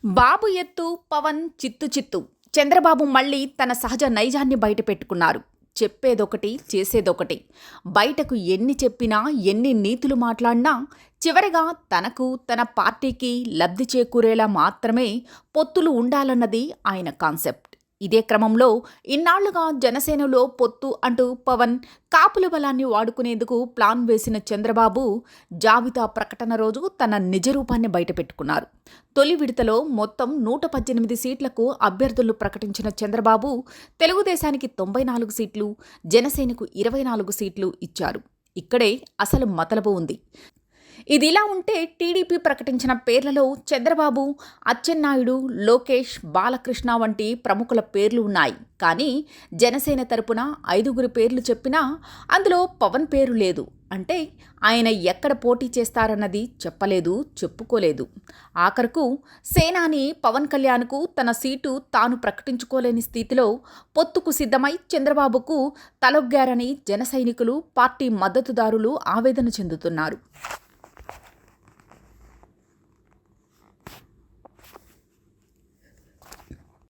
బాబు ఎత్తు పవన్ చిత్తు చిత్తు. చంద్రబాబు మళ్ళీ తన సహజ నైజాన్ని బయటపెట్టుకున్నారు. చెప్పేదొకటి, చేసేదొకటి. బయటకు ఎన్ని చెప్పినా, ఎన్ని నీతులు మాట్లాడినా చివరిగా తనకు, తన పార్టీకి లబ్ధి చేకూరేలా మాత్రమే పొత్తులు ఉండాలన్నది ఆయన కాన్సెప్ట్. ఇదే క్రమంలో ఇన్నాళ్లుగా జనసేనలో పొత్తు అంటూ పవన్ కాపుల బలాన్ని వాడుకునేందుకు ప్లాన్ వేసిన చంద్రబాబు జాబితా ప్రకటన రోజు తన నిజరూపాన్ని బయటపెట్టుకున్నారు. తొలి విడతలో మొత్తం 118 సీట్లకు అభ్యర్థులు ప్రకటించిన చంద్రబాబు తెలుగుదేశానికి 94 సీట్లు, జనసేనకు 24 సీట్లు ఇచ్చారు. ఇక్కడే అసలు మతలబు ఉంది. ఇదిలా ఉంటే టీడీపీ ప్రకటించిన పేర్లలో చంద్రబాబు, అచ్చెన్నాయుడు, లోకేష్, బాలకృష్ణ వంటి ప్రముఖుల పేర్లు ఉన్నాయి. కానీ జనసేన తరపున 5గురి పేర్లు చెప్పినా అందులో పవన్ పేరు లేదు. అంటే ఆయన ఎక్కడ పోటీ చేస్తారన్నది చెప్పలేదు, చెప్పుకోలేదు. ఆఖరకు సేనాని పవన్ కళ్యాణ్కు తన సీటు తాను ప్రకటించుకోలేని స్థితిలో పొత్తుకు సిద్ధమై చంద్రబాబుకు తలొగ్గారని జన సైనికులు, పార్టీ మద్దతుదారులు ఆవేదన చెందుతున్నారు.